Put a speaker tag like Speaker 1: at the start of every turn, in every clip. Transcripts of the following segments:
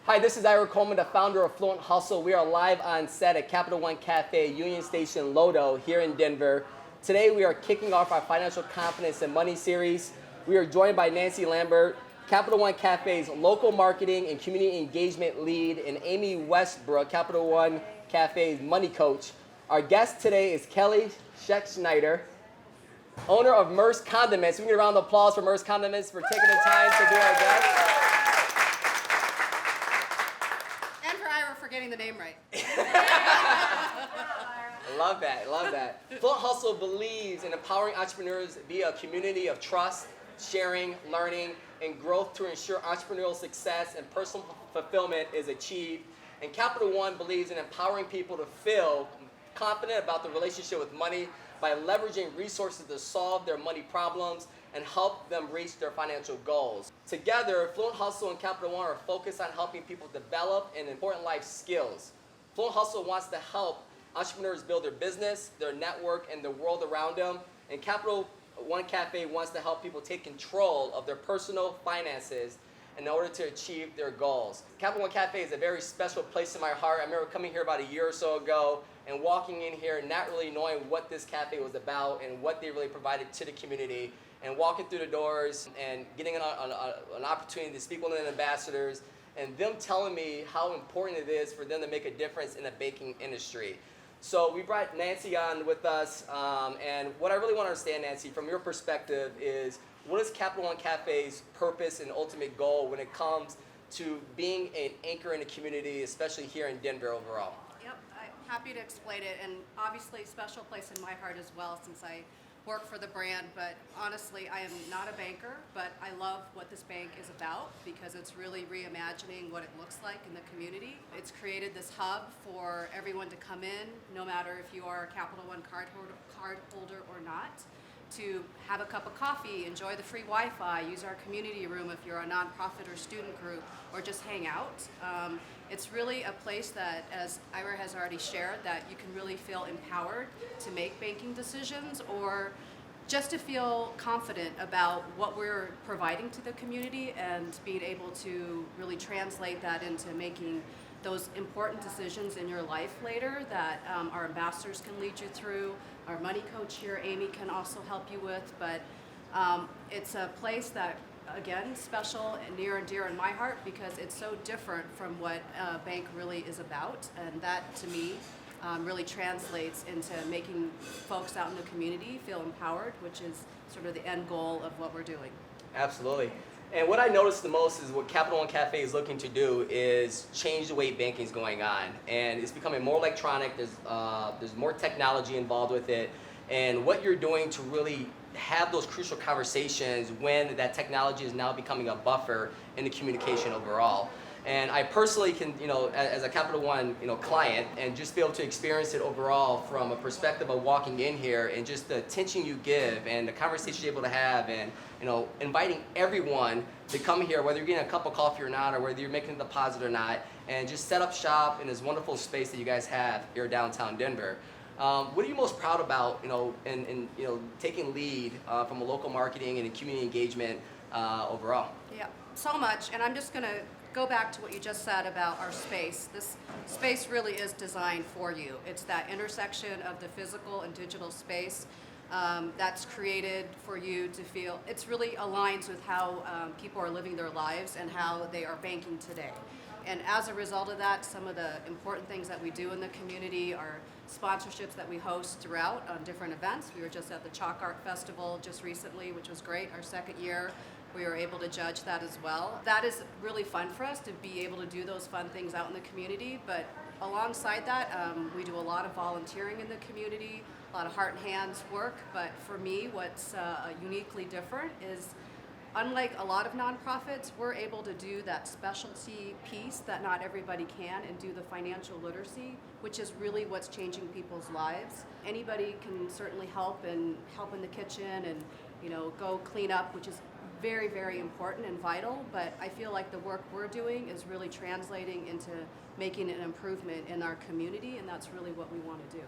Speaker 1: Hi, this is Ira Coleman, the founder of Fluent Hustle. We are live on set at Capital One Cafe, Union Station, Lodo, here in Denver. Today we are kicking off our Financial Confidence and Money series. We are joined by Nancy Lambert, Capital One Cafe's local marketing and community engagement lead, and Amy Westbrook, Capital One Cafe's money coach. Our guest today is Kelly Schexnaildre, owner of Merfs Condiments. We can get a round of applause for Merfs Condiments for taking the time to be our guest.
Speaker 2: Getting the name right.
Speaker 1: Love that, love that. Fluent Hustle believes in empowering entrepreneurs via a community of trust, sharing, learning, and growth to ensure entrepreneurial success and personal fulfillment is achieved. And Capital One believes in empowering people to feel confident about the relationship with money by leveraging resources to solve their money problems and help them reach their financial goals. Together, Fluent Hustle and Capital One are focused on helping people develop and important life skills. Fluent Hustle wants to help entrepreneurs build their business, their network, and the world around them. And Capital One Cafe wants to help people take control of their personal finances in order to achieve their goals. Capital One Cafe is a very special place in my heart. I remember coming here about a year or so ago and walking in here not really knowing what this cafe was about and what they really provided to the community, and walking through the doors and getting an opportunity to speak with the ambassadors and them telling me how important it is for them to make a difference in the baking industry. So we brought Nancy on with us, and what I really want to understand, Nancy, from your perspective is, what is Capital One Cafe's purpose and ultimate goal when it comes to being an anchor in the community, especially here in Denver overall?
Speaker 2: Yep, I'm happy to explain it, and obviously a special place in my heart as well since I work for the brand, but honestly I am not a banker, but I love what this bank is about because it's really reimagining what it looks like in the community. It's created this hub for everyone to come in, no matter if you are a Capital One card holder or not, to have a cup of coffee, enjoy the free Wi-Fi, use our community room if you're a nonprofit or student group, or just hang out. It's really a place that, as Ira has already shared, that you can really feel empowered to make banking decisions or just to feel confident about what we're providing to the community and being able to really translate that into making those important decisions in your life later that our ambassadors can lead you through. Our money coach here, Amy, can also help you with, but it's a place that, again, special and near and dear in my heart because it's so different from what a bank really is about, and that to me really translates into making folks out in the community feel empowered, which is sort of the end goal of what we're doing.
Speaker 1: Absolutely. And what I noticed the most is what Capital One Cafe is looking to do is change the way banking is going on. And it's becoming more electronic, there's more technology involved with it. And what you're doing to really have those crucial conversations when that technology is now becoming a buffer in the communication overall. And I personally can, as a Capital One, client, and just be able to experience it overall from a perspective of walking in here and just the attention you give and the conversation you're able to have, and inviting everyone to come here, whether you're getting a cup of coffee or not, or whether you're making a deposit or not, and just set up shop in this wonderful space that you guys have here downtown Denver. What are you most proud about, in taking lead from a local marketing and community engagement overall?
Speaker 2: Yeah, so much, and I'm just going to go back to what you just said about our space. This space really is designed for you. It's that intersection of the physical and digital space that's created for you to feel. It's really aligns with how people are living their lives and how they are banking today. And as a result of that, some of the important things that we do in the community are sponsorships that we host throughout on different events. We were just at the Chalk Art Festival just recently, which was great, our second year. We were able to judge that as well. That is really fun for us to be able to do those fun things out in the community, but alongside that, we do a lot of volunteering in the community, a lot of heart and hands work, but for me, what's uniquely different is, unlike a lot of nonprofits, we're able to do that specialty piece that not everybody can and do the financial literacy, which is really what's changing people's lives. Anybody can certainly help in the kitchen and go clean up, which is very, very important and vital, but I feel like the work we're doing is really translating into making an improvement in our community, and that's really what we want to do.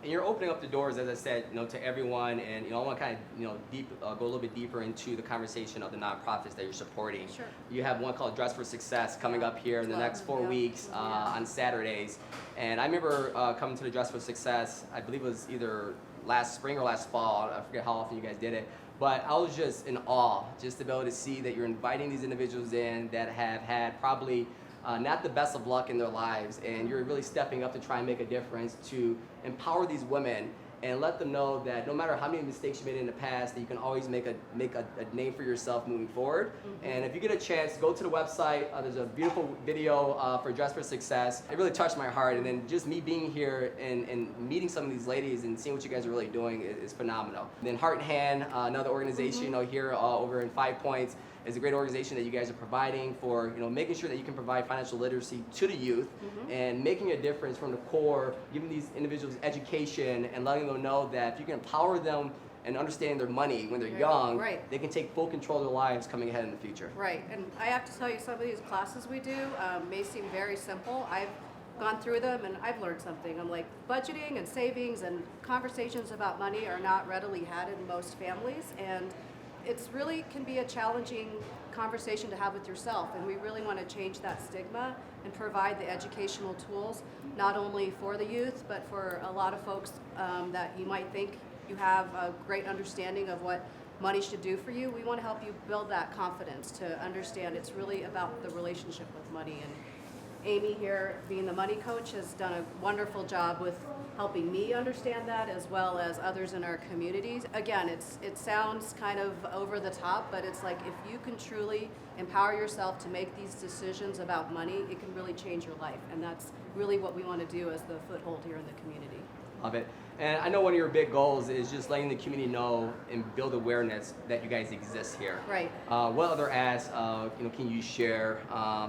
Speaker 1: And you're opening up the doors, as I said, to everyone. And I want to kind of go a little bit deeper into the conversation of the nonprofits that you're supporting.
Speaker 2: Sure.
Speaker 1: You have one called Dress for Success coming up here in the next 4 weeks on Saturdays. And I remember coming to the Dress for Success. I believe it was either last spring or last fall. I forget how often you guys did it. But I was just in awe just to be able to see that you're inviting these individuals in that have had probably not the best of luck in their lives, and you're really stepping up to try and make a difference to empower these women and let them know that no matter how many mistakes you made in the past, that you can always make a name for yourself moving forward. And if you get a chance, go to the website. There's a beautiful video for Dress for Success. It really touched my heart, and then just me being here and meeting some of these ladies and seeing what you guys are really doing is phenomenal. And then Heart and Hand, another organization here over in 5 Points, is a great organization that you guys are providing for, making sure that you can provide financial literacy to the youth and making a difference from the core, giving these individuals education and letting them know that if you can empower them and understand their money when they're young, they can take full control of their lives coming ahead in the future.
Speaker 2: Right, and I have to tell you, some of these classes we do may seem very simple. I've gone through them and I've learned something. I'm like, budgeting and savings and conversations about money are not readily had in most families, and it's really can be a challenging conversation to have with yourself, and we really want to change that stigma and provide the educational tools not only for the youth but for a lot of folks that you might think you have a great understanding of what money should do for you. We want to help you build that confidence to understand it's really about the relationship with money. And Amy here, being the money coach, has done a wonderful job with helping me understand that, as well as others in our communities. Again, it sounds kind of over the top, but it's like if you can truly empower yourself to make these decisions about money, it can really change your life. And that's really what we want to do as the foothold here in the community.
Speaker 1: Love it. And I know one of your big goals is just letting the community know and build awareness that you guys exist here.
Speaker 2: Right.
Speaker 1: What other asks, can you share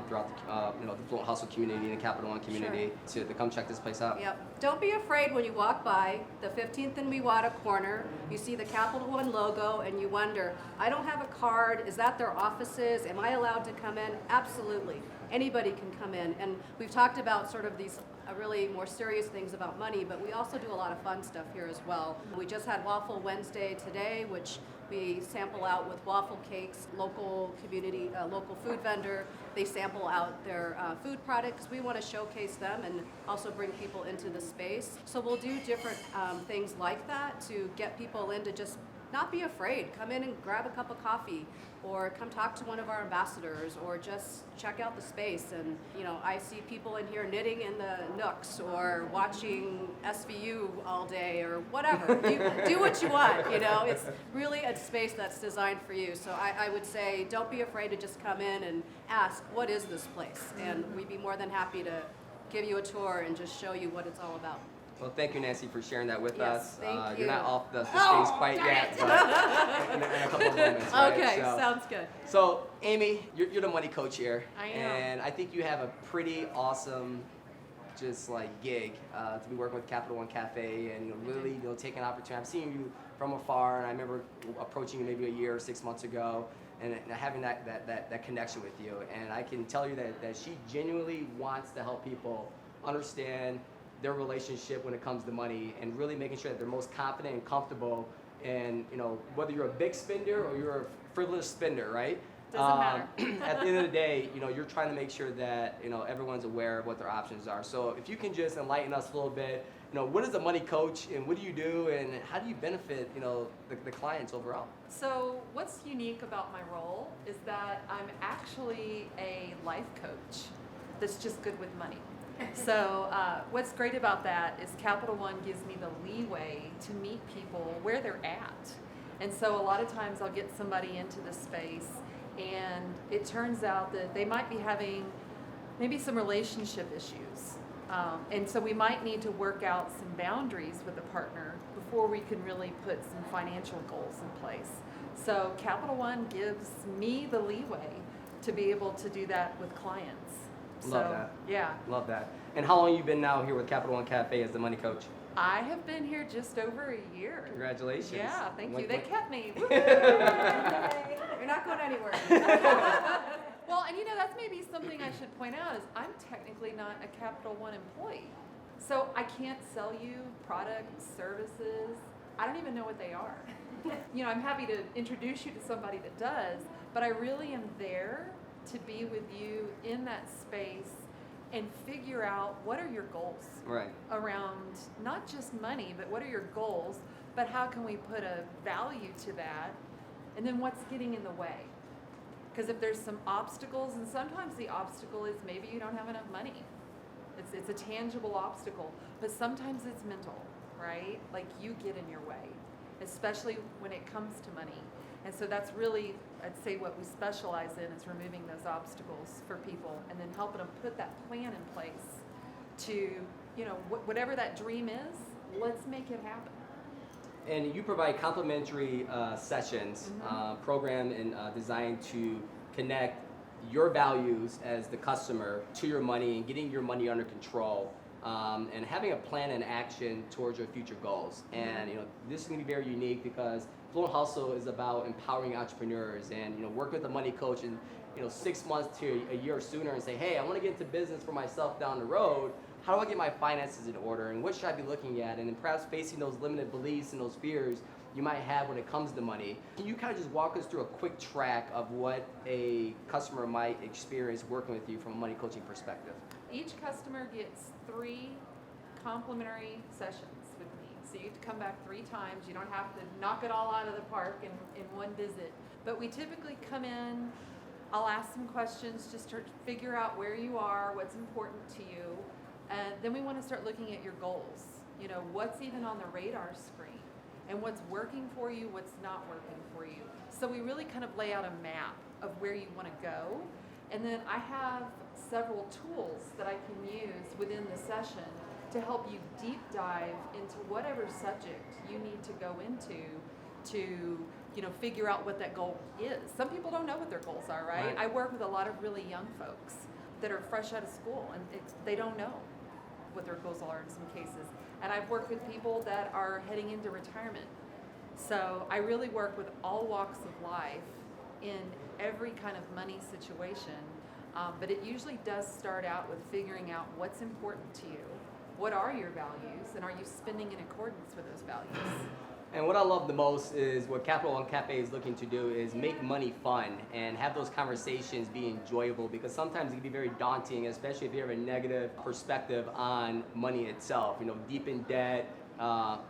Speaker 1: throughout the Fluent Hustle community and the Capital One community to come check this place out?
Speaker 2: Yep. Don't be afraid when you walk by the 15th and Miwata corner. You see the Capital One logo and you wonder, I don't have a card. Is that their offices? Am I allowed to come in? Absolutely. Anybody can come in. And we've talked about sort of these really more serious things about money, but we also do a lot of fun stuff here as well. We just had Waffle Wednesday today, which we sample out with waffle cakes, local community, local food vendor. They sample out their food products. We want to showcase them and also bring people into the space. So we'll do different things like that to get people in to just not be afraid. Come in and grab a cup of coffee, or come talk to one of our ambassadors, or just check out the space. And I see people in here knitting in the nooks or watching SVU all day or whatever. Do what you want. It's really a space that's designed for you. So I would say don't be afraid to just come in and ask, what is this place? And we'd be more than happy to give you a tour and just show you what it's all about.
Speaker 1: Well, thank you, Nancy, for sharing that with us.
Speaker 2: Thank you.
Speaker 1: You're not off the stage quite yet, but in a couple of moments. Right?
Speaker 2: Okay, sounds good.
Speaker 1: So, Amy, you're the money coach here.
Speaker 2: I am.
Speaker 1: And I think you have a pretty awesome gig to be working with Capital One Café and really taking an opportunity. I've seen you from afar, and I remember approaching you maybe a year or 6 months ago and having that connection with you. And I can tell you that she genuinely wants to help people understand their relationship when it comes to money, and really making sure that they're most confident and comfortable. And whether you're a big spender or you're a frivolous spender, right?
Speaker 2: Doesn't matter.
Speaker 1: At the end of the day, you're trying to make sure that everyone's aware of what their options are. So if you can just enlighten us a little bit, what is a money coach, and what do you do, and how do you benefit the clients overall?
Speaker 3: So what's unique about my role is that I'm actually a life coach that's just good with money. So what's great about that is Capital One gives me the leeway to meet people where they're at. And so a lot of times I'll get somebody into the space, and it turns out that they might be having maybe some relationship issues. And so we might need to work out some boundaries with a partner before we can really put some financial goals in place. So Capital One gives me the leeway to be able to do that with clients.
Speaker 1: Love that.
Speaker 3: Yeah.
Speaker 1: Love that. And how long have you been now here with Capital One Café as the money coach?
Speaker 3: I have been here just over a year.
Speaker 1: Congratulations.
Speaker 3: Yeah, thank you. They kept me.
Speaker 2: You're not going anywhere.
Speaker 3: Well, and that's maybe something I should point out is I'm technically not a Capital One employee. So I can't sell you products, services. I don't even know what they are. I'm happy to introduce you to somebody that does, but I really am there to be with you in that space and figure out what are your goals around not just money, but what are your goals, but how can we put a value to that, and then what's getting in the way. Because if there's some obstacles, and sometimes the obstacle is maybe you don't have enough money. It's a tangible obstacle, but sometimes it's mental, right? Like you get in your way, especially when it comes to money. And so that's really, I'd say, what we specialize in is removing those obstacles for people and then helping them put that plan in place to, whatever that dream is, let's make it happen.
Speaker 1: And you provide complimentary sessions, programmed and designed to connect your values as the customer to your money and getting your money under control, and having a plan and action towards your future goals. And this is going to be very unique because Fluent Hustle is about empowering entrepreneurs and work with a money coach in 6 months to a year sooner and say, hey, I want to get into business for myself down the road. How do I get my finances in order, and what should I be looking at? And then perhaps facing those limited beliefs and those fears you might have when it comes to money. Can you kind of just walk us through a quick track of what a customer might experience working with you from a money coaching perspective?
Speaker 3: Each customer gets 3 complimentary sessions with me. So you have to come back 3 times. You don't have to knock it all out of the park in one visit. But we typically come in, I'll ask some questions just to figure out where you are, what's important to you. And then we want to start looking at your goals. What's even on the radar screen, and what's working for you, what's not working for you. So we really kind of lay out a map of where you want to go. And then I have several tools that I can use within the session to help you deep dive into whatever subject you need to go into to figure out what that goal is. Some people don't know what their goals are, right? I work with a lot of really young folks that are fresh out of school, and they don't know what their goals are in some cases. And I've worked with people that are heading into retirement. So I really work with all walks of life in every kind of money situation. But it usually does start out with figuring out what's important to you. What are your values, and are you spending in accordance with those values?
Speaker 1: And what I love the most is what Capital One Café is looking to do is make money fun and have those conversations be enjoyable, because sometimes it can be very daunting, especially if you have a negative perspective on money itself, deep in debt,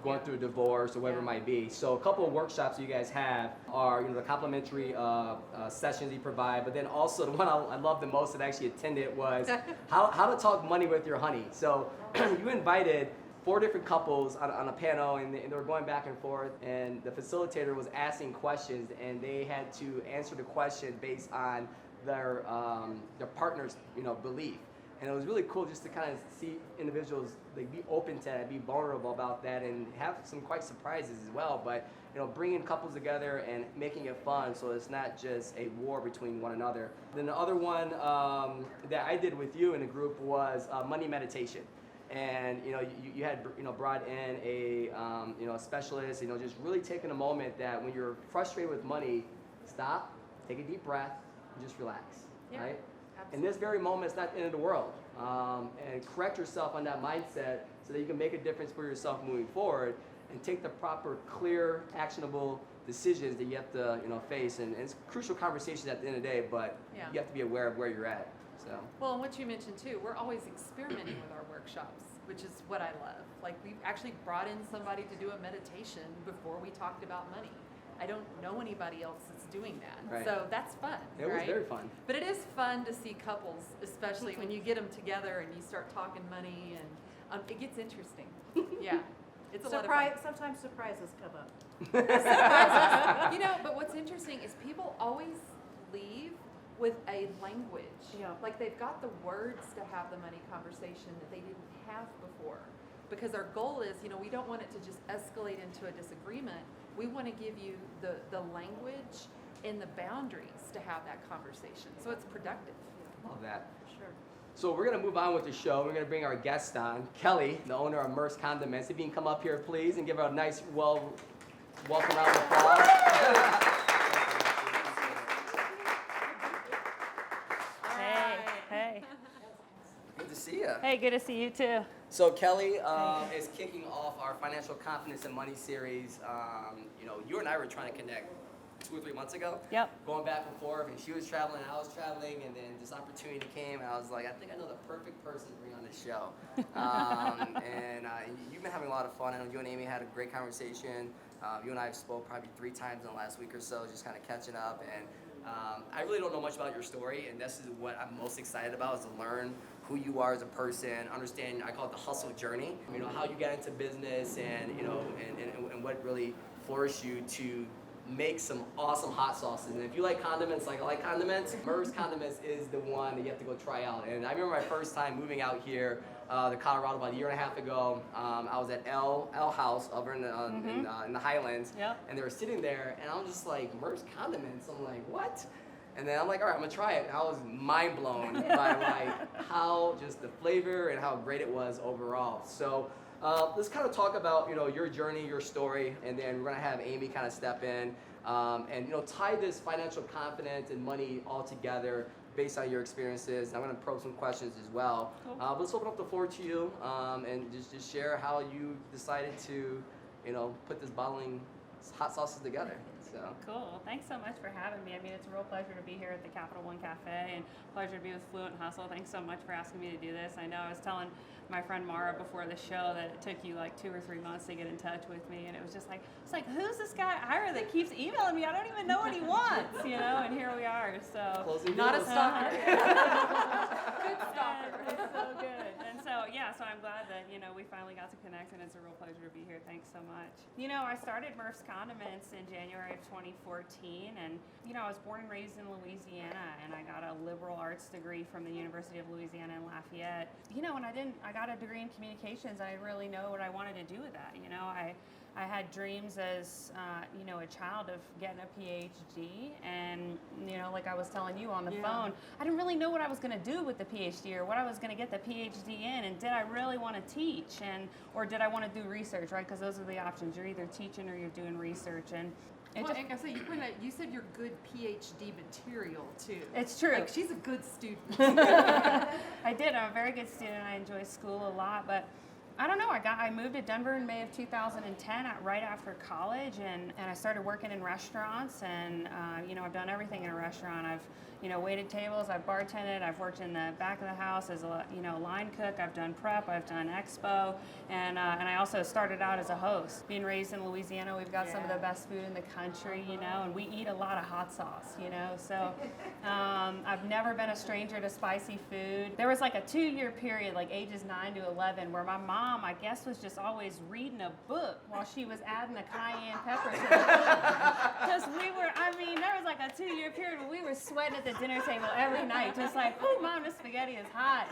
Speaker 1: going through a divorce or whatever it might be. So a couple of workshops you guys have are the complimentary sessions you provide, but then also the one I love the most that I actually attended was how to talk money with your honey. So you invited 4 different couples on a panel, and they were going back and forth, and the facilitator was asking questions, and they had to answer the question based on their partner's belief. And it was really cool just to kind of see individuals be open to that, be vulnerable about that, and have some quite surprises as well. But bringing couples together and making it fun, so it's not just a war between one another. Then the other one that I did with you in the group was money meditation. And you had brought in a specialist, just really taking a moment that when you're frustrated with money, stop, take a deep breath, and just relax, right? Absolutely. In this very moment, it's not the end of the world. And correct yourself on that mindset so that you can make a difference for yourself moving forward and take the proper, clear, actionable decisions that you have to face. And it's crucial conversations at the end of the day, but you have to be aware of where you're at. So.
Speaker 3: Well, and what you mentioned too, we're always experimenting with our workshops, which is what I love. Like, we actually brought in somebody to do a meditation before we talked about money. I don't know anybody else that's doing that. Right. So that's fun.
Speaker 1: It was very fun.
Speaker 3: But it is fun to see couples, especially when you get them together and you start talking money, and it gets interesting. Yeah. It's a lot of fun.
Speaker 2: Sometimes surprises come up.
Speaker 3: Surprises. But what's interesting is people always leave with a language. Like they've got the words to have the money conversation that they didn't have before. Because our goal is, we don't want it to just escalate into a disagreement. We want to give you the language and the boundaries to have that conversation. So it's productive.
Speaker 1: Love that.
Speaker 3: Sure.
Speaker 1: So we're going to move on with the show. We're going to bring our guest on, Kelly, the owner of Merfs Condiments. If you can come up here, please, and give her a nice, welcome round of applause.
Speaker 4: Hey.
Speaker 1: Good to see you.
Speaker 4: Hey, good to see you too.
Speaker 1: So Kelly is kicking off our financial confidence and money series. You and I were trying to connect 2 or 3 months ago.
Speaker 3: Yep.
Speaker 1: Going back and forth, and she was traveling, I was traveling, and then this opportunity came, and I was like, I think I know the perfect person to bring on this show. You've been having a lot of fun. I know you and Amy had a great conversation. You and I have spoke probably 3 times in the last week or so, just kind of catching up. And I really don't know much about your story, and this is what I'm most excited about, is to learn who you are as a person, understand, I call it the hustle journey, how you got into business and what really flourished you to make some awesome hot sauces. And if you like condiments like I like condiments, Merfs Condiments is the one that you have to go try out. And I remember my first time moving out here to Colorado about 1.5 years ago. I was at L House over in the Highlands,
Speaker 3: Yep.
Speaker 1: and they were sitting there, and I was just like, Merfs Condiments? I'm like, what? And then I'm like, all right, I'm gonna try it. And I was mind blown by like how just the flavor and how great it was overall. So let's kind of talk about your journey, your story, and then we're gonna have Amy kind of step in and tie this financial confidence and money all together based on your experiences. I'm gonna probe some questions as well.
Speaker 3: Cool.
Speaker 1: But let's open up the floor to you and just share how you decided to put this bottling hot sauces together. So.
Speaker 4: Cool. Thanks so much for having me. I mean, it's a real pleasure to be here at the Capital One Café and pleasure to be with Fluent and Hustle. Thanks so much for asking me to do this. I know I was telling my friend Mara before the show that it took you like 2 or 3 months to get in touch with me, and it was just like, it's like, who's this guy Ira that keeps emailing me? I don't even know what he wants, and here we are. So
Speaker 1: Closing
Speaker 3: Not a
Speaker 1: deals.
Speaker 3: stalker.
Speaker 4: Good stalker. It's so good. And so, so I'm glad that, we finally got to connect, and it's a real pleasure to be here. Thanks so much. I started Merfs Condiments in January of 2014, and, I was born and raised in Louisiana, and I got a liberal arts degree from the University of Louisiana in Lafayette. And I got a degree in communications. I didn't really know what I wanted to do with that. I had dreams as, a child of getting a PhD, and, like I was telling you on the phone, I didn't really know what I was going to do with the PhD or what I was going to get the PhD in, and did I really want to teach, or did I want to do research, right? Because those are the options. You're either teaching or you're doing research, and
Speaker 3: And I say you said you're good PhD material too.
Speaker 4: It's true.
Speaker 3: Like she's a good student.
Speaker 4: I did. I'm a very good student. I enjoy school a lot, but I don't know. I moved to Denver in May of 2010, right after college, and I started working in restaurants, and I've done everything in a restaurant. I've waited tables, I've bartended, I've worked in the back of the house as a line cook, I've done prep, I've done expo, and I also started out as a host. Being raised in Louisiana, we've got some of the best food in the country, and we eat a lot of hot sauce, so I've never been a stranger to spicy food. There was like a 2-year period, like ages 9 to 11, where my mom, I guess, was just always reading a book while she was adding the cayenne pepper to the because there was like a 2-year period where we were sweating at the dinner table every night, just like, oh, Mom, this spaghetti is hot,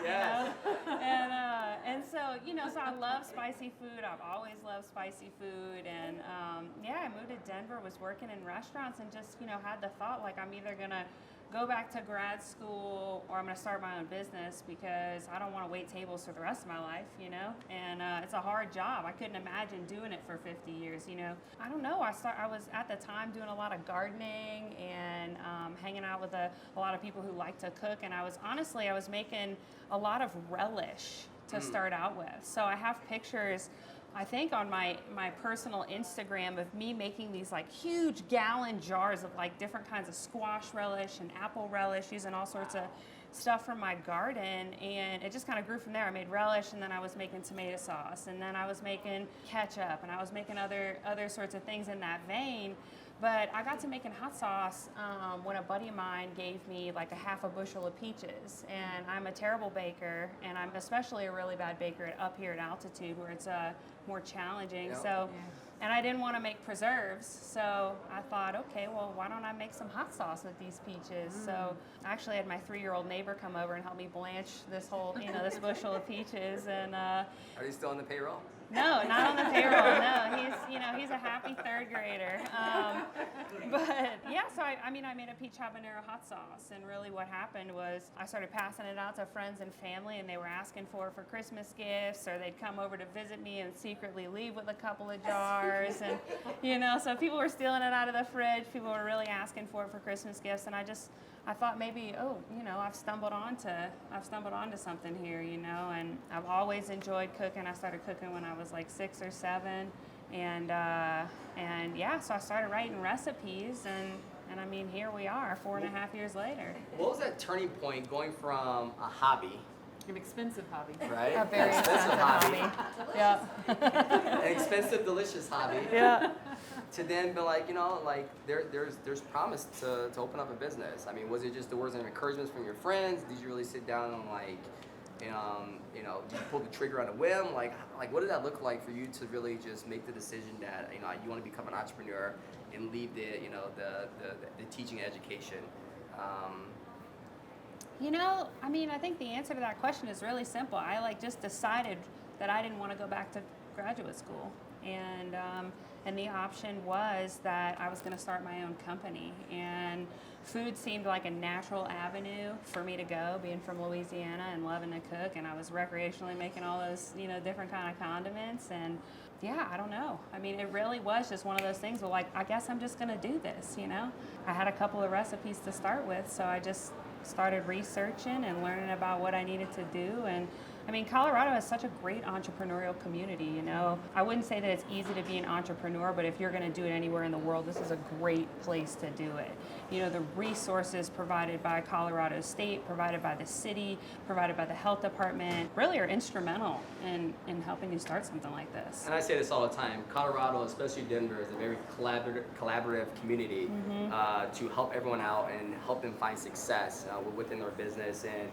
Speaker 4: and so, so I love spicy food. I've always loved spicy food, and I moved to Denver, was working in restaurants, and just, had the thought, like, I'm either gonna go back to grad school or I'm going to start my own business because I don't want to wait tables for the rest of my life, and it's a hard job. I couldn't imagine doing it for 50 years, I don't know. I was at the time doing a lot of gardening and hanging out with a lot of people who like to cook, and I was making a lot of relish to start out with. So I have pictures, I think, on my personal Instagram of me making these like huge gallon jars of like different kinds of squash relish and apple relish, using all sorts of stuff from my garden, and it just kind of grew from there. I made relish, and then I was making tomato sauce, and then I was making ketchup, and I was making other sorts of things in that vein. But I got to making hot sauce when a buddy of mine gave me like a half a bushel of peaches. And I'm a terrible baker, and I'm especially a really bad baker up here at altitude where it's more challenging. And I didn't want to make preserves, so I thought, okay, well, why don't I make some hot sauce with these peaches? So I actually had my 3-year-old neighbor come over and help me blanch this whole, this bushel of peaches. And
Speaker 1: Are you still on the payroll?
Speaker 4: No, not on the payroll. No, he's a happy 3rd grader. But yeah, so I made a peach habanero hot sauce, and really what happened was I started passing it out to friends and family, and they were asking for Christmas gifts, or they'd come over to visit me and secretly leave with a couple of jars. bars, and so people were stealing it out of the fridge. People were really asking for it for Christmas gifts, and I thought maybe, I've stumbled onto something here, and I've always enjoyed cooking. I started cooking when I was like 6 or 7, and so I started writing recipes, and I mean, here we are, 4.5 years later.
Speaker 1: What was that turning point going from a hobby,
Speaker 3: An expensive hobby.
Speaker 1: right?
Speaker 4: A very
Speaker 1: An
Speaker 4: expensive hobby. Yeah.
Speaker 1: An expensive, delicious hobby.
Speaker 4: Yeah.
Speaker 1: To then be like, there's promise to open up a business. I mean, was it just the words of encouragement from your friends? Did you really sit down and did you pull the trigger on a whim? Like what did that look like for you to really just make the decision that, you want to become an entrepreneur and leave the teaching education?
Speaker 4: I think the answer to that question is really simple. I just decided that I didn't want to go back to graduate school, and the option was that I was going to start my own company, and food seemed like a natural avenue for me to go, being from Louisiana and loving to cook, and I was recreationally making all those different kind of condiments, and yeah, I don't know. I mean, it really was just one of those things where I guess I'm just going to do this, I had a couple of recipes to start with, so I just started researching and learning about what I needed to do. And I mean, Colorado has such a great entrepreneurial community, I wouldn't say that it's easy to be an entrepreneur, but if you're going to do it anywhere in the world, this is a great place to do it. The resources provided by Colorado State, provided by the city, provided by the health department, really are instrumental in helping you start something like this.
Speaker 1: And I say this all the time, Colorado, especially Denver, is a very collaborative community to help everyone out and help them find success within their business. And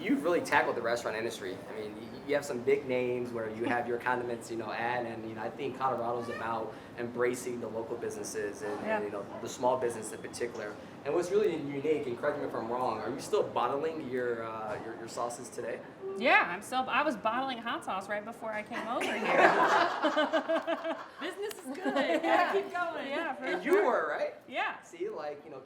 Speaker 1: you've really tackled the restaurant industry. I mean, you have some big names where you have your condiments, and I think Colorado's about embracing the local businesses and the small business in particular. And what's really unique, and correct me if I'm wrong, are you still bottling your sauces today?
Speaker 4: Yeah, I was bottling hot sauce right before I came over here.
Speaker 3: Business is good. Yeah, keep going.
Speaker 4: Yeah, for
Speaker 1: And
Speaker 4: sure.
Speaker 1: you were, right?
Speaker 4: Yeah.
Speaker 1: See,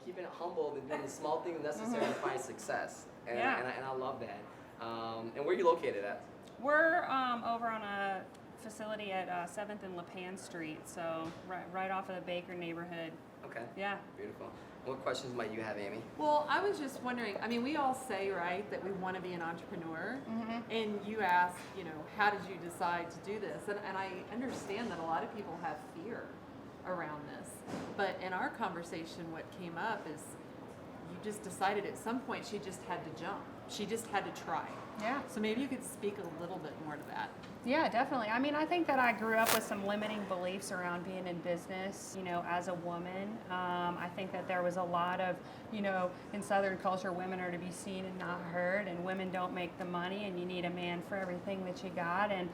Speaker 1: keeping it humble and doing the small things necessary to find success. And,
Speaker 4: Yeah.
Speaker 1: and I love that. And where are you located at?
Speaker 4: We're over on a facility at 7th and LePan Street, so right off of the Baker neighborhood.
Speaker 1: Okay.
Speaker 4: Yeah.
Speaker 1: Beautiful. What questions might you have, Amy?
Speaker 3: Well, I was just wondering, I mean, we all say, right, that we want to be an entrepreneur. And you asked, how did you decide to do this? And I understand that a lot of people have fear around this. But in our conversation, what came up is you just decided at some point she just had to jump. She just had to try.
Speaker 4: Yeah.
Speaker 3: So maybe you could speak a little bit more to that.
Speaker 4: Yeah, definitely. I mean, I think that I grew up with some limiting beliefs around being in business, as a woman. I think that there was a lot of, in Southern culture, women are to be seen and not heard, and women don't make the money, and you need a man for everything that you got. And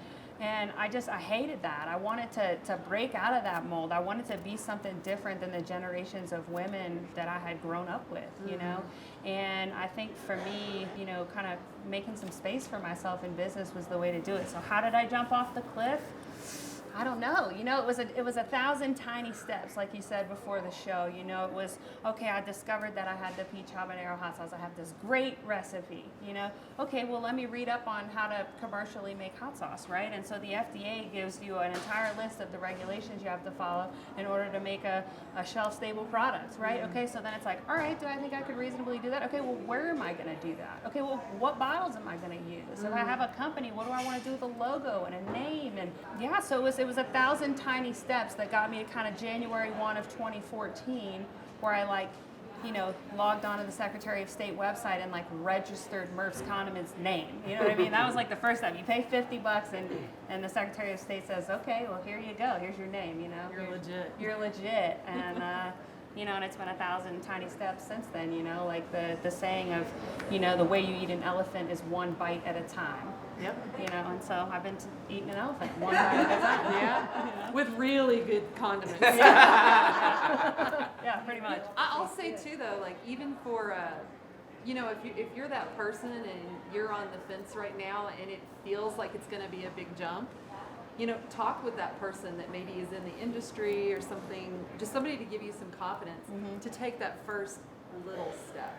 Speaker 4: I hated that. I wanted to break out of that mold. I wanted to be something different than the generations of women that I had grown up with, And I think for me, kind of making some space for myself in business was the way to do it. So how did I jump off the cliff? I don't know. It was 1,000 tiny steps, like you said before the show. It was, okay, I discovered that I had the peach habanero hot sauce. I have this great recipe, Okay, well, let me read up on how to commercially make hot sauce, right? And so the FDA gives you an entire list of the regulations you have to follow in order to make a shelf-stable product, right? Okay, so then it's like, all right, do I think I could reasonably do that? Okay, well, where am I going to do that? Okay, well, what bottles am I going to use? If I have a company, what do I want to do with a logo and a name? And yeah, so it was 1,000 tiny steps that got me to kind of January 1 of 2014, where I logged on to the Secretary of State website and registered Merfs Condiments name. You know what I mean? That was the first step. You pay $50 and the Secretary of State says, okay, well, here you go. Here's your name,
Speaker 3: You're legit.
Speaker 4: You're legit. And, and it's been 1,000 tiny steps since then, the saying of, the way you eat an elephant is one bite at a time.
Speaker 3: Yep.
Speaker 4: And so I've been eating an elephant one bite at a time.
Speaker 3: Yeah. With really good condiments.
Speaker 4: Yeah, pretty much.
Speaker 3: I'll say too, though, even for, if you're that person and you're on the fence right now and it feels like it's going to be a big jump, talk with that person that maybe is in the industry or something, just somebody to give you some confidence to take that first little step.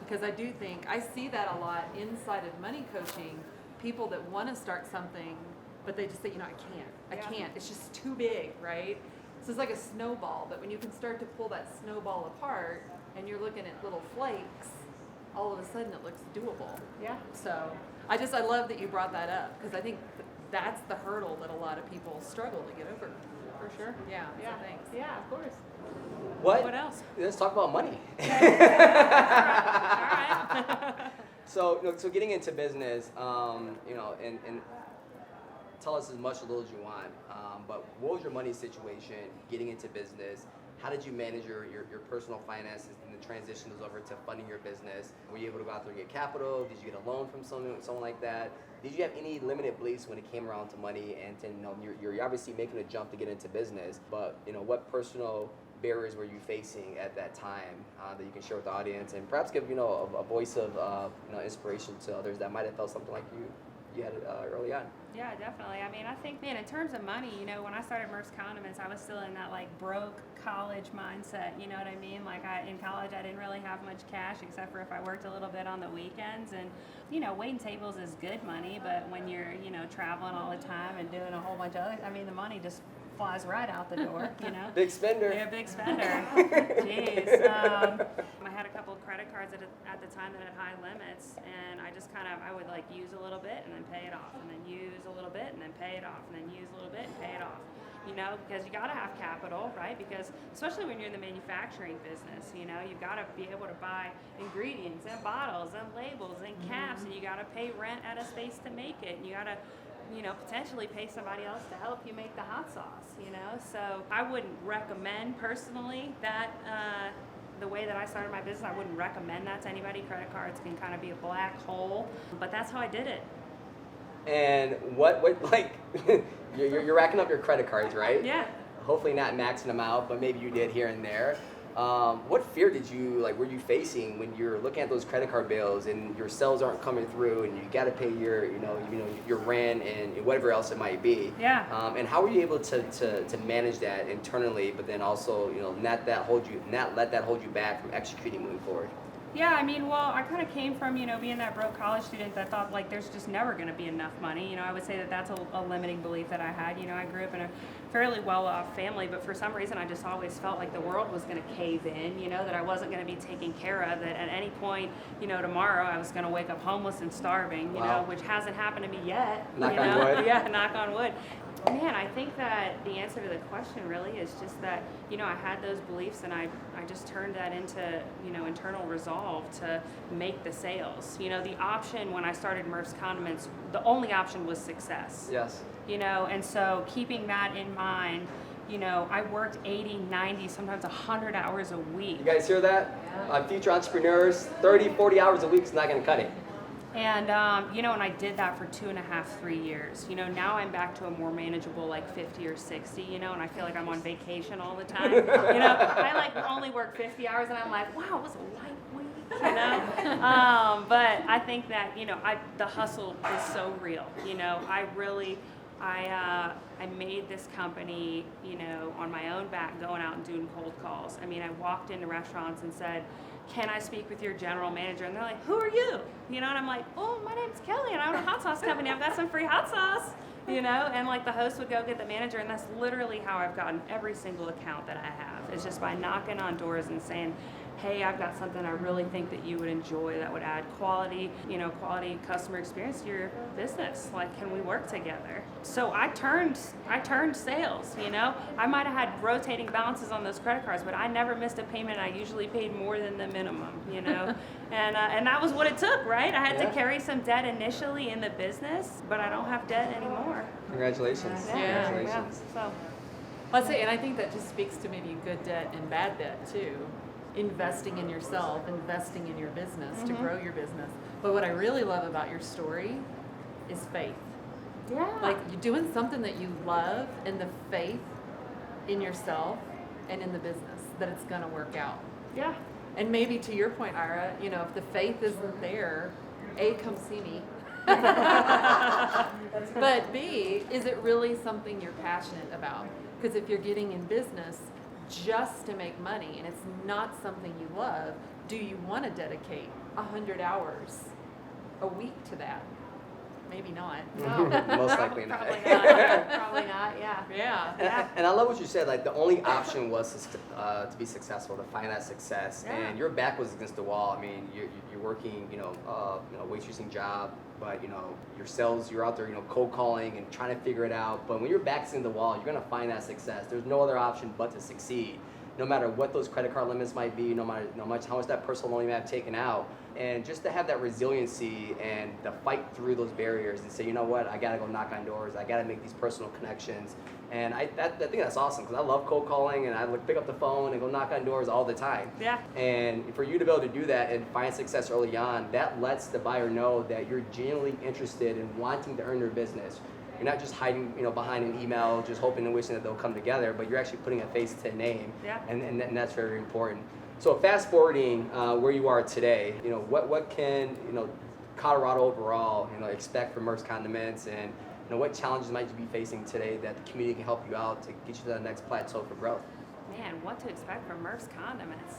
Speaker 3: Because I do think, I see that a lot inside of money coaching, people that want to start something but they just say, I can't. It's just too big, right? So it's like a snowball, but when you can start to pull that snowball apart and you're looking at little flakes, all of a sudden it looks doable.
Speaker 4: Yeah.
Speaker 3: So I love that you brought that up, because I think that's the hurdle that a lot of people struggle to get over.
Speaker 4: For sure.
Speaker 3: Yeah.
Speaker 4: Yeah.
Speaker 3: So thanks.
Speaker 4: Yeah, of course.
Speaker 1: What
Speaker 4: else?
Speaker 1: Let's talk about money.
Speaker 4: All right.
Speaker 1: So getting into business, and tell us as much or little as you want, but what was your money situation getting into business? How did you manage your personal finances and the transitions over to funding your business? Were you able to go out there and get capital? Did you get a loan from someone like that? Did you have any limited beliefs when it came around to money? And you're obviously making a jump to get into business, but what personal barriers were you facing at that time that you can share with the audience, and perhaps give a voice of inspiration to others that might have felt something like you had early on?
Speaker 4: Yeah, definitely. I mean, I think, man, in terms of money, when I started Merfs Condiments, I was still in that broke college mindset. You know what I mean? In college, I didn't really have much cash except for if I worked a little bit on the weekends. And waiting tables is good money, but when you're traveling all the time and doing a whole bunch of other, the money just flies right out the door.
Speaker 1: Big spender.
Speaker 4: Yeah, big spender. Jeez. I had a couple of credit cards at the time that had high limits, and I just I would use a little bit and then pay it off, and then use a little bit and then pay it off, and then use a little bit and pay it off. Because you got to have capital, right? Because especially when you're in the manufacturing business, you've got to be able to buy ingredients and bottles and labels and caps, and you got to pay rent at a space to make it, and you got to potentially pay somebody else to help you make the hot sauce, So I wouldn't recommend personally that the way that I started my business, I wouldn't recommend that to anybody. Credit cards can kind of be a black hole, but that's how I did it.
Speaker 1: And what you're racking up your credit cards, right?
Speaker 4: Yeah.
Speaker 1: Hopefully not maxing them out, but maybe you did here and there. What fear were you facing when you're looking at those credit card bills and your sales aren't coming through and you got to pay your your rent and whatever else it might be?
Speaker 4: Yeah.
Speaker 1: And how were you able to manage that internally, but then also not let that hold you back from executing moving forward?
Speaker 4: Yeah, I kind of came from, being that broke college student that thought there's just never going to be enough money. I would say that that's a limiting belief that I had. I grew up in a fairly well-off family, but for some reason I just always felt like the world was going to cave in, that I wasn't going to be taken care of, that at any point, tomorrow I was going to wake up homeless and starving,
Speaker 1: Wow.
Speaker 4: Which hasn't happened to me yet.
Speaker 1: Knock on wood.
Speaker 4: Yeah, knock on wood. Man, I think that the answer to the question really is just that, I had those beliefs and I just turned that into, internal resolve to make the sales. The option when I started Merfs Condiments, the only option was success.
Speaker 1: Yes.
Speaker 4: And so keeping that in mind, I worked 80, 90, sometimes 100 hours a week.
Speaker 1: You guys hear that? Future entrepreneurs, 30, 40 hours a week is not going to cut it.
Speaker 4: And, and I did that for 2.5, 3 years. Now I'm back to a more manageable, 50 or 60, and I feel like I'm on vacation all the time. I only work 50 hours and I'm like, wow, it was a light week, But I think that, the hustle is so real. I made this company, on my own back, going out and doing cold calls. I walked into restaurants and said, can I speak with your general manager? And they're like, who are you? And I'm like, oh, my name's Kelly, and I own a hot sauce company. I've got some free hot sauce, And the host would go get the manager, and that's literally how I've gotten every single account that I have. It's just by knocking on doors and saying, hey, I've got something I really think that you would enjoy that would add quality customer experience to your business. Can we work together? So I turned sales, I might have had rotating balances on those credit cards, but I never missed a payment. I usually paid more than the minimum, and that was what it took, right? I had to carry some debt initially in the business, but I don't have debt anymore.
Speaker 1: Congratulations.
Speaker 3: Yeah.
Speaker 1: Congratulations.
Speaker 4: So.
Speaker 3: Let's say, and I think that just speaks to maybe good debt and bad debt too. Investing in yourself, investing in your business to grow your business. But what I really love about your story is faith.
Speaker 4: Yeah.
Speaker 3: You're doing something that you love, and the faith in yourself and in the business that it's going to work out.
Speaker 4: Yeah.
Speaker 3: And maybe to your point, Ira, if the faith isn't there, A, come see me. But B, is it really something you're passionate about? Because if you're getting in business just to make money and it's not something you love, do you want to dedicate 100 hours a week to that? maybe not.
Speaker 2: No.
Speaker 1: Most likely not.
Speaker 2: Probably not. Probably not. Yeah.
Speaker 3: Yeah.
Speaker 1: And I love what you said. Like the only option was to be successful, to find that success.
Speaker 2: Yeah.
Speaker 1: And your back was against the wall. I mean, you're working, waitressing job, but your sales, you're out there, cold calling and trying to figure it out. But when your back's in the wall, you're gonna find that success. There's no other option but to succeed. No matter what those credit card limits might be, no matter how much that personal loan you may have taken out, and just to have that resiliency and to fight through those barriers and say, you know what, I gotta go knock on doors, I gotta make these personal connections. And I think that's awesome, because I love cold calling, and I pick up the phone and go knock on doors all the time.
Speaker 2: Yeah.
Speaker 1: And for you to be able to do that and find success early on, that lets the buyer know that you're genuinely interested in wanting to earn their business. You're not just hiding, behind an email, just hoping and wishing that they'll come together, but you're actually putting a face to a name.
Speaker 2: Yeah.
Speaker 1: And that's very important. So fast forwarding where you are today, what can Colorado overall expect from Merfs Condiments, and what challenges might you be facing today that the community can help you out to get you to the next plateau for growth?
Speaker 4: Man, what to expect from Merfs Condiments?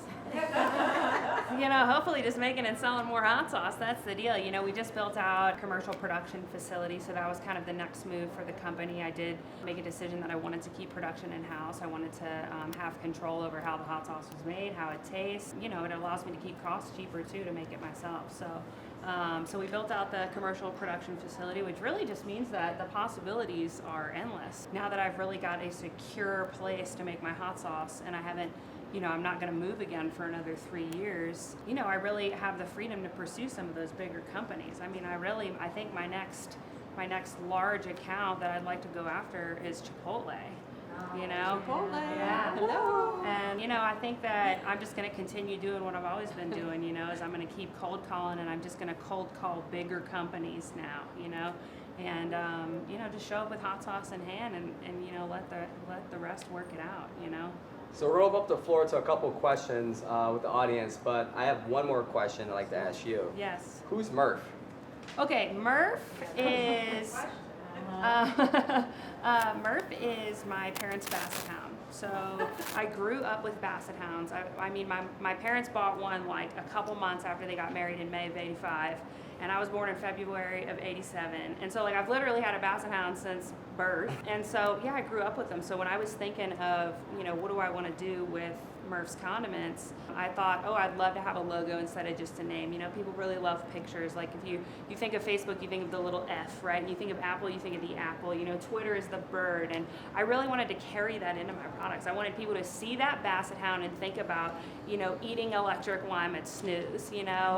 Speaker 4: Hopefully just making and selling more hot sauce. That's the deal. We just built out a commercial production facility, so that was kind of the next move for the company. I did make a decision that I wanted to keep production in-house. I wanted to have control over how the hot sauce was made, how it tastes. It allows me to keep costs cheaper too to make it myself. So we built out the commercial production facility, which really just means that the possibilities are endless. Now that I've really got a secure place to make my hot sauce, and I haven't, I'm not going to move again for another 3 years, I really have the freedom to pursue some of those bigger companies. I mean, I think my next large account that I'd like to go after is Chipotle.
Speaker 3: Chipotle.
Speaker 4: Yeah.
Speaker 3: Hello.
Speaker 4: And I think that I'm just going to continue doing what I've always been doing, is I'm going to keep cold calling, and I'm just going to cold call bigger companies now, and just show up with hot sauce in hand, and let the rest work it out,
Speaker 1: So we'll open up the floor to a couple of questions with the audience, but I have one more question I'd like to ask you.
Speaker 4: Yes.
Speaker 1: Who's Merf?
Speaker 4: Okay, Merf is Merf is my parents' basset hound. So I grew up with basset hounds. I mean, my parents bought one like a couple months after they got married in May of '85, and I was born in February of '87. And so I've literally had a basset hound since birth. And so I grew up with them. So when I was thinking of what do I want to do with Merfs Condiments, I thought, I'd love to have a logo instead of just a name. People really love pictures. Like if you think of Facebook, you think of the little F, right? And you think of Apple, you think of the apple. Twitter is the bird. And I really wanted to carry that into my products. I wanted people to see that basset hound and think about, eating electric lime at Snooze,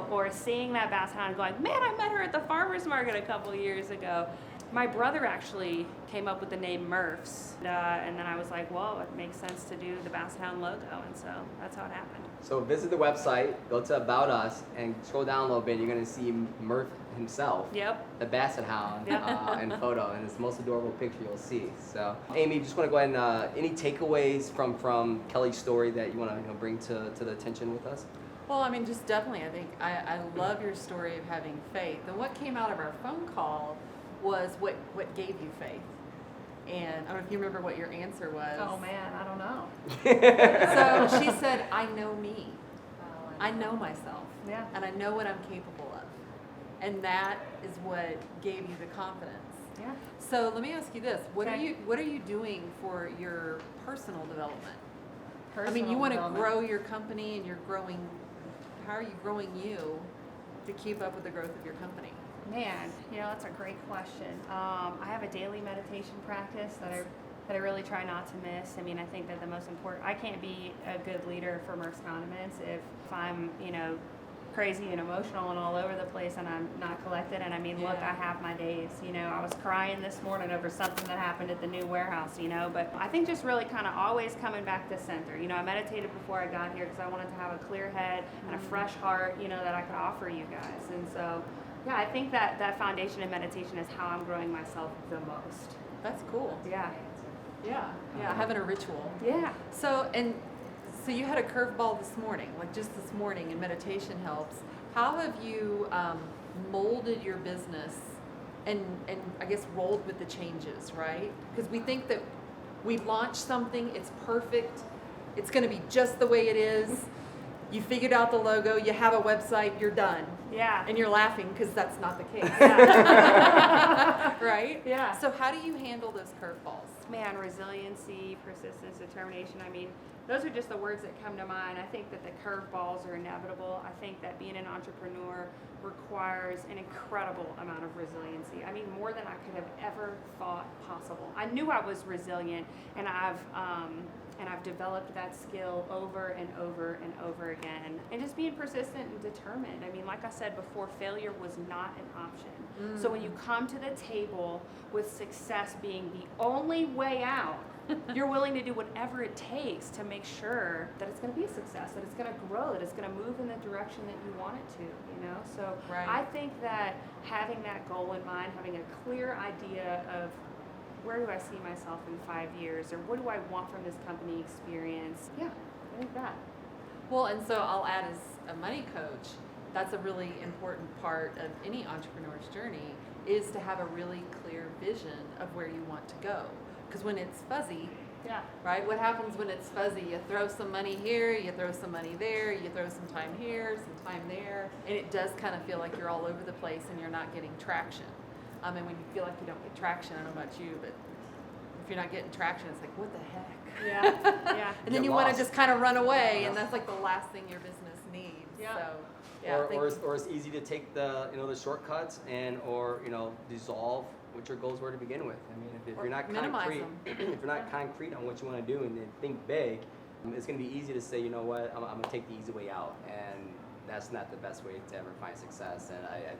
Speaker 4: or seeing that basset hound and going, man, I met her at the farmer's market a couple years ago. My brother actually came up with the name Merfs, and then I was like, well, it makes sense to do the Basset Hound logo, and so that's how it happened.
Speaker 1: So visit the website, go to About Us, and scroll down a little bit. You're going to see Merf himself,
Speaker 4: Yep.
Speaker 1: the Basset Hound,
Speaker 4: Yep.
Speaker 1: in photo, and it's the most adorable picture you'll see. So, Amy, just want to go ahead and any takeaways from Kelly's story that you want to bring to the attention with us?
Speaker 3: Well, I mean, just definitely. I think I love your story of having faith. And what came out of our phone call was what gave you faith. And I don't know if you remember what your answer was.
Speaker 2: Oh man, I don't know.
Speaker 3: So she said, I know me. I know myself.
Speaker 2: Yeah.
Speaker 3: And I know what I'm capable of. And that is what gave you the confidence.
Speaker 2: Yeah.
Speaker 3: So let me ask you this. What
Speaker 2: Okay.
Speaker 3: are you doing for your personal development? I mean,
Speaker 2: Personal
Speaker 3: you want to
Speaker 2: development.
Speaker 3: grow your company, and you're growing. How are you growing you to keep up with the growth of your company?
Speaker 4: Man, that's a great question. I have a daily meditation practice that I really try not to miss. I mean, I think that the most important, I can't be a good leader for Merfs Condiments if I'm, crazy and emotional and all over the place and I'm not collected. And I mean, look, I have my days, I was crying this morning over something that happened at the new warehouse, but I think just really kind of always coming back to center. I meditated before I got here because I wanted to have a clear head and a fresh heart, that I could offer you guys. And so, yeah, I think that foundation in meditation is how I'm growing myself the most.
Speaker 3: That's cool.
Speaker 4: Yeah.
Speaker 3: Yeah, having a ritual.
Speaker 4: Yeah.
Speaker 3: So you had a curveball this morning, like just this morning, and meditation helps. How have you molded your business and I guess rolled with the changes, right? Because we think that we've launched something, it's perfect, it's going to be just the way it is. You figured out the logo, you have a website, you're done.
Speaker 4: Yeah.
Speaker 3: And you're laughing because that's not the case. Right?
Speaker 4: Yeah.
Speaker 3: So how do you handle those curveballs?
Speaker 4: Man, resiliency, persistence, determination. I mean, those are just the words that come to mind. I think that the curveballs are inevitable. I think that being an entrepreneur requires an incredible amount of resiliency. I mean, more than I could have ever thought possible. I knew I was resilient, and I've developed that skill over and over and over again. And just being persistent and determined. I mean, like I said before, failure was not an option. So when you come to the table with success being the only way out, you're willing to do whatever it takes to make sure that it's going to be a success, that it's going to grow, that it's going to move in the direction that you want it to, you know? So
Speaker 3: Right.
Speaker 4: I think that having that goal in mind, having a clear idea of where do I see myself in 5 years, or what do I want from this company experience? Yeah, I think that.
Speaker 3: Well, and so I'll add, as a money coach, that's a really important part of any entrepreneur's journey, is to have a really clear vision of where you want to go. Because when it's fuzzy,
Speaker 4: Yeah.
Speaker 3: right? What happens when it's fuzzy? You throw some money here, you throw some money there, you throw some time here, some time there, and it does kind of feel like you're all over the place and you're not getting traction. And when you feel like you don't get traction, I don't know about you, but if you're not getting traction, it's like, what the heck?
Speaker 4: Yeah. Yeah.
Speaker 3: And then
Speaker 1: Get
Speaker 3: you want to
Speaker 1: lost.
Speaker 3: just kind of run away,
Speaker 1: Yeah.
Speaker 3: and that's like the last thing your business needs.
Speaker 4: Yeah.
Speaker 3: So, yeah,
Speaker 1: or,
Speaker 3: thank
Speaker 1: or,
Speaker 3: you.
Speaker 1: it's, or it's easy to take the the shortcuts and dissolve what your goals were to begin with. I mean, if
Speaker 3: Or
Speaker 1: you're not
Speaker 3: minimize
Speaker 1: concrete,
Speaker 3: them.
Speaker 1: if you're not concrete on what you want to do and then think big, it's going to be easy to say, you know what, I'm going to take the easy way out, and that's not the best way to ever find success. And I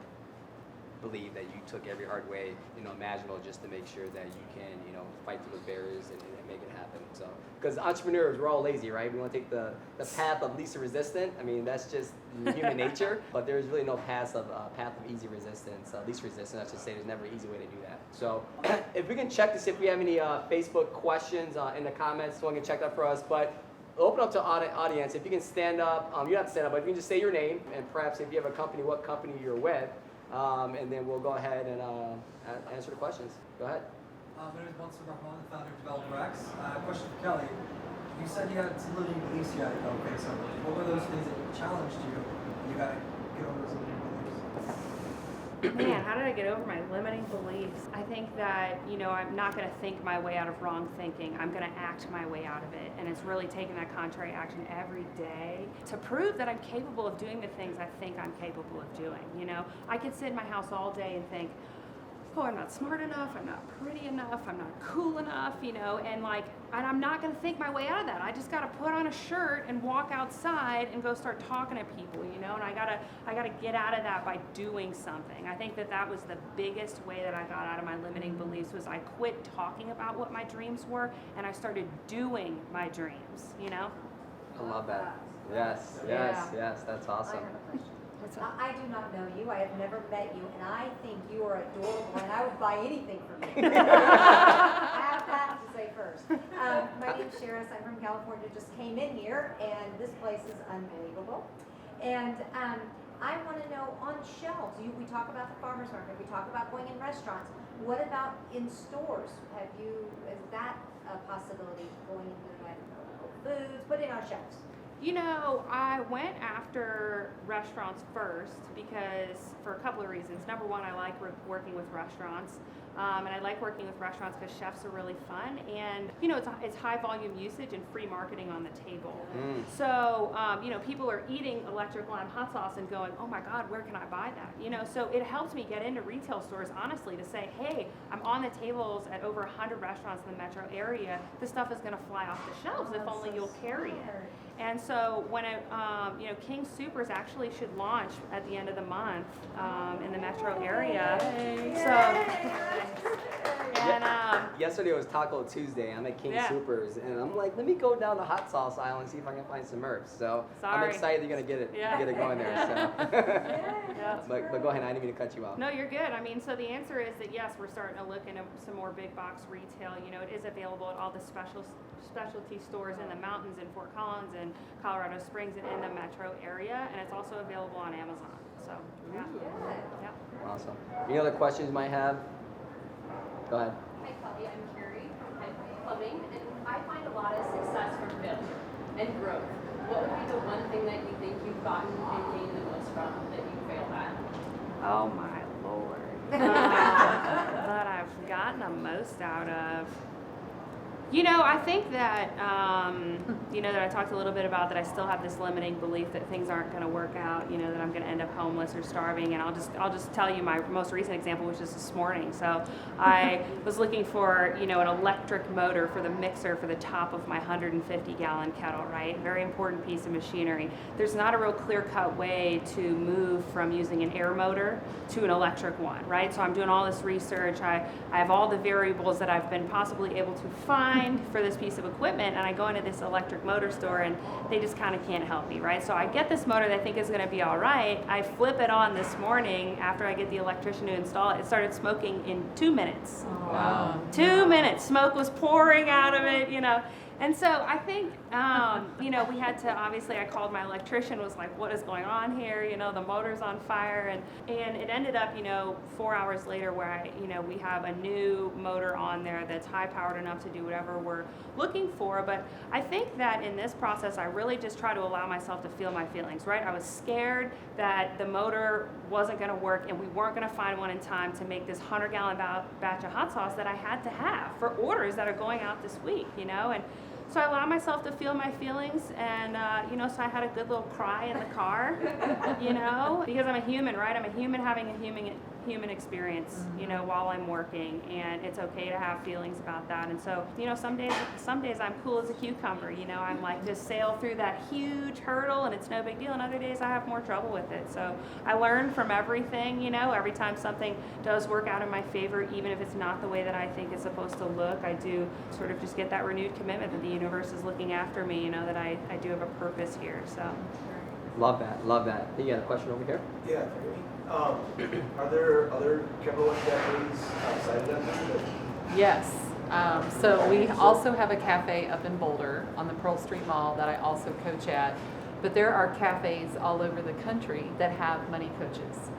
Speaker 1: believe that you took every hard way imaginable just to make sure that you can fight through those barriers and make it happen. So because entrepreneurs, we're all lazy, right? We want to take the path of least resistance. I mean, that's just human nature, but there's really no path of easy resistance, least resistance. I should say there's never an easy way to do that. So if we can check to see if we have any Facebook questions in the comments, someone can check that for us. But open up to audience. If you can stand up, you don't have to stand up, but if you can just say your name and perhaps if you have a company, what company you're with, and then we'll go ahead and answer the questions. Go ahead.
Speaker 5: My name is Monster Rahman, the founder of Developer X. Question for Kelly. You said you had some limiting beliefs you had to go face over. What were those things that challenged you? You got to get over those limiting beliefs.
Speaker 4: Man, how did I get over my limiting beliefs? I think that, I'm not going to think my way out of wrong thinking. I'm going to act my way out of it. And it's really taking that contrary action every day to prove that I'm capable of doing the things I think I'm capable of doing. I could sit in my house all day and think, oh, I'm not smart enough, I'm not pretty enough, I'm not cool enough, and I'm not gonna think my way out of that. I just gotta put on a shirt and walk outside and go start talking to people, and I gotta get out of that by doing something. I think that was the biggest way that I got out of my limiting beliefs was I quit talking about what my dreams were and I started doing my dreams,
Speaker 1: I love that. Yes, that's awesome.
Speaker 6: I have a question. I do not know you. I have never met you, and I think you are adorable, and I would buy anything from you. I have that to say first. My name's Sheris. I'm from California. Just came in here, and this place is unbelievable. And I want to know, on shelves, we talk about the farmers market. We talk about going in restaurants. What about in stores? Is that a possibility, going into, I don't know, Whole Foods, put it on shelves?
Speaker 4: I went after restaurants first because for a couple of reasons. Number one, I like working with restaurants. And I like working with restaurants because chefs are really fun, and it's high volume usage and free marketing on the table. So people are eating electric lime hot sauce and going, oh my God, where can I buy that? So it helped me get into retail stores, honestly, to say, hey, I'm on the tables at over 100 restaurants in the metro area. This stuff is going to fly off the shelves if only you'll carry it. And so when King Supers actually should launch at the end of the month in the metro area.
Speaker 1: Yesterday was Taco Tuesday. I'm at King
Speaker 4: Yeah.
Speaker 1: Supers, and I'm like, let me go down the hot sauce aisle and see if I can find some Merfs. So I'm
Speaker 4: Sorry.
Speaker 1: excited you're gonna get it going there. So.
Speaker 4: Yeah.
Speaker 1: But go ahead. I didn't mean to cut you off.
Speaker 4: No, you're good. So the answer is that yes, we're starting to look into some more big box retail. It is available at all the specialty stores in the mountains in Fort Collins and Colorado Springs and in the metro area, and it's also available on Amazon. So yeah.
Speaker 1: Awesome. Any other questions you might have? Go ahead.
Speaker 7: Hi Kelly, I'm Carrie from High Plumbing, and I find a lot of success from failure and growth. What would be the one thing that you think you've gotten and gained the most from that you failed at?
Speaker 4: Oh my Lord. That I've gotten the most out of. You know, I think that, that I talked a little bit about that I still have this limiting belief that things aren't going to work out, that I'm going to end up homeless or starving. And I'll just tell you my most recent example, which is this morning. So I was looking for, an electric motor for the mixer for the top of my 150-gallon kettle, right? Very important piece of machinery. There's not a real clear-cut way to move from using an air motor to an electric one, right? So I'm doing all this research. I have all the variables that I've been possibly able to find for this piece of equipment, and I go into this electric motor store and they just kind of can't help me, right? So I get this motor that I think is going to be all right. I flip it on this morning after I get the electrician to install it. It started smoking in 2 minutes.
Speaker 3: Oh, wow.
Speaker 4: 2 minutes. Smoke was pouring out of it, And so I think, we had to, obviously I called my electrician, was like, what is going on here? The motor's on fire. And it ended up, 4 hours later where we have a new motor on there that's high powered enough to do whatever we're looking for. But I think that in this process, I really just try to allow myself to feel my feelings, right? I was scared that the motor wasn't going to work and we weren't going to find one in time to make this 100-gallon batch of hot sauce that I had to have for orders that are going out this week, and so I allowed myself to feel my feelings, and so I had a good little cry in the car, because I'm a human, right? I'm a human having a human experience, while I'm working, and it's okay to have feelings about that. And so, some days I'm cool as a cucumber, I'm like just sail through that huge hurdle and it's no big deal, and other days I have more trouble with it. So I learn from everything, every time something does work out in my favor, even if it's not the way that I think it's supposed to look, I do sort of just get that renewed commitment that the universe is looking after me, that I do have a purpose here. So
Speaker 1: Love that. I think you had a question over here.
Speaker 8: Yeah, for me. Are there other Capital One cafes outside of that?
Speaker 3: Yes. So we also have a cafe up in Boulder on the Pearl Street Mall that I also coach at. But there are cafes all over the country that have money coaches.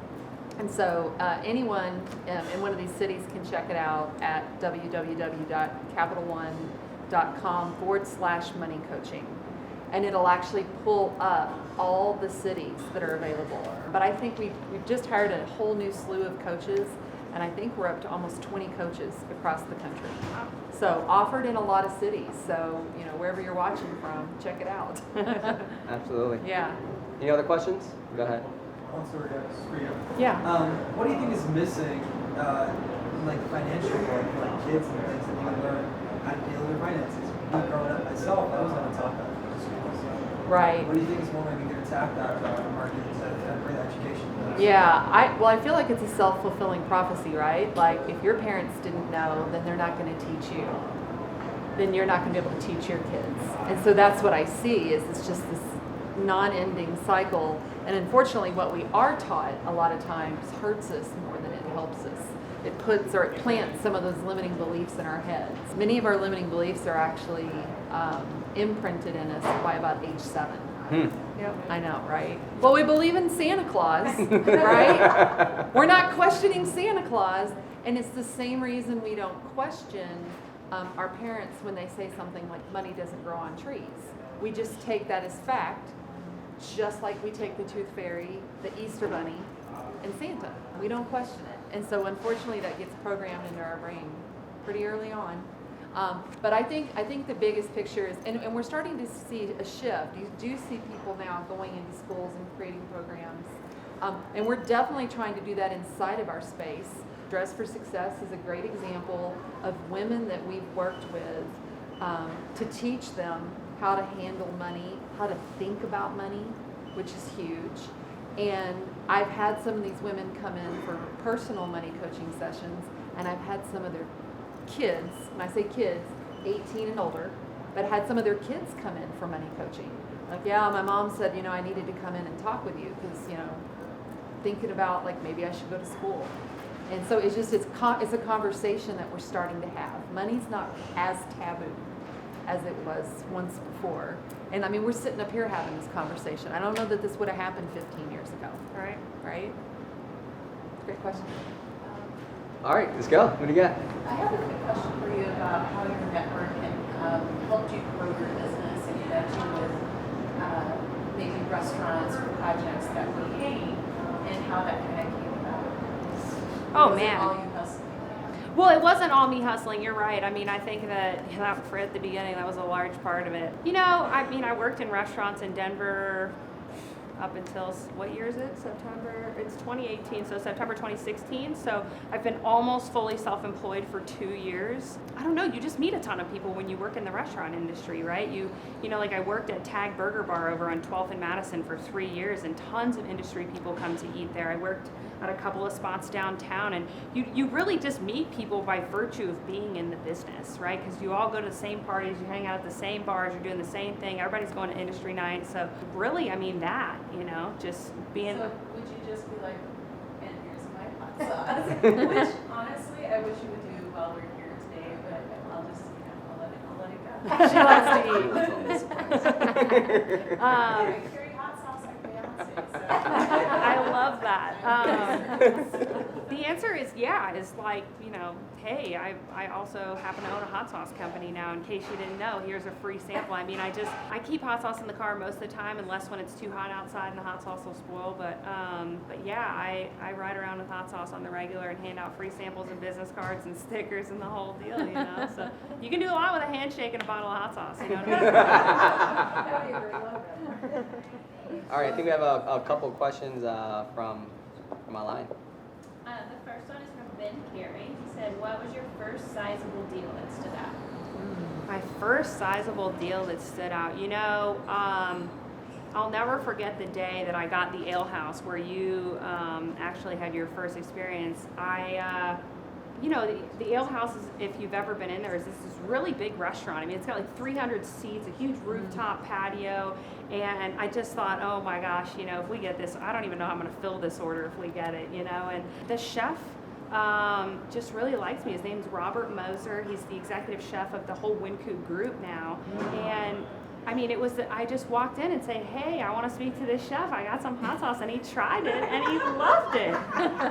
Speaker 3: And so anyone in one of these cities can check it out at www.capitalone.com/money coaching. And it'll actually pull up all the cities that are available. But I think we've just hired a whole new slew of coaches, and I think we're up to almost 20 coaches across the country. So offered in a lot of cities. So, wherever you're watching from, check it out.
Speaker 1: Absolutely.
Speaker 3: Yeah.
Speaker 1: Any other questions? Go ahead.
Speaker 5: One story for you.
Speaker 3: Yeah.
Speaker 5: What do you think is missing, like the financial world, like kids and things that you can learn how to deal with their finances? Me growing up myself, I was never taught that.
Speaker 3: Right.
Speaker 5: What do you think is one way we can attack that market and bring education to that?
Speaker 3: Yeah, I feel like it's a self-fulfilling prophecy, right? Like if your parents didn't know, then they're not going to teach you. Then you're not going to be able to teach your kids. And so that's what I see is it's just this non-ending cycle. And unfortunately, what we are taught a lot of times hurts us more than it helps us. It plants some of those limiting beliefs in our heads. Many of our limiting beliefs are actually imprinted in us by about age 7. Yep. I know, right? Well, we believe in Santa Claus, right? We're not questioning Santa Claus, and it's the same reason we don't question our parents when they say something like money doesn't grow on trees. We just take that as fact, just like we take the Tooth Fairy, the Easter Bunny, and Santa. We don't question it. And so unfortunately that gets programmed into our brain pretty early on. But I think the biggest picture is, and we're starting to see a shift. You do see people now going into schools and creating programs. And we're definitely trying to do that inside of our space. Dress for Success is a great example of women that we've worked with to teach them how to handle money, how to think about money, which is huge. And I've had some of these women come in for personal money coaching sessions, and I've had some of their kids, when I say kids, 18 and older, but had some of their kids come in for money coaching. Like, yeah, my mom said, I needed to come in and talk with you because, thinking about like maybe I should go to school. And so it's a conversation that we're starting to have. Money's not as taboo as it was once before. And I mean, we're sitting up here having this conversation. I don't know that this would have happened 15 years ago. Right? Great question.
Speaker 1: All right, let's go. What do you got?
Speaker 9: I have a quick question for you about how your network helped you grow your business and connect you with maybe restaurants or projects that we hate, and how that kind of came about.
Speaker 4: Oh,
Speaker 9: Was it
Speaker 4: man.
Speaker 9: all you hustling?
Speaker 4: Well, it wasn't all me hustling. You're right. I mean, I think that for at the beginning, that was a large part of it. You know, I mean, I worked in restaurants in Denver up until, what year is it? September? It's 2018, so September 2016. So I've been almost fully self-employed for 2 years. I don't know, you just meet a ton of people when you work in the restaurant industry, right? You know, like I worked at Tag Burger Bar over on 12th and Madison for 3 years, and tons of industry people come to eat there. I worked at a couple of spots downtown, and you really just meet people by virtue of being in the business, right? Because you all go to the same parties, you hang out at the same bars, you're doing the same thing, everybody's going to industry night. So really, I mean, that, you know, just being...
Speaker 9: So would you just be like, and here's my hot sauce? Which honestly, I wish you would do while we're here today, but I'll just, you know, I'll let it go.
Speaker 4: She likes to eat.
Speaker 9: I carry hot sauce like Beyonce, so.
Speaker 4: I love that. The answer is yeah, is like, you know, hey, I also happen to own a hot sauce company now, in case you didn't know. Here's a free sample. I mean, I keep hot sauce in the car most of the time, unless when it's too hot outside and the hot sauce will spoil. But yeah, I ride around with hot sauce on the regular and hand out free samples and business cards and stickers and the whole deal, you know. So you can do a lot with a handshake and a bottle of hot sauce, you know what I mean?
Speaker 6: That would be a great logo.
Speaker 1: All right, I think we have a couple questions from online.
Speaker 7: The first one is from Ben Carey. He said, what was your first sizable deal that stood out?
Speaker 4: My first sizable deal that stood out, you know, I'll never forget the day that I got the ale house where you actually had your first experience. You know, the ale house is, if you've ever been in there, is this really big restaurant. I mean, it's got like 300 seats, a huge rooftop patio, and I just thought, oh my gosh, you know, if we get this, I don't even know how I'm going to fill this order if we get it, you know. And the chef just really likes me. His name's Robert Moser. He's the executive chef of the whole Winku group now, and I mean, it was I just walked in and said, hey, I want to speak to this chef. I got some hot sauce, and he tried it, and he loved it.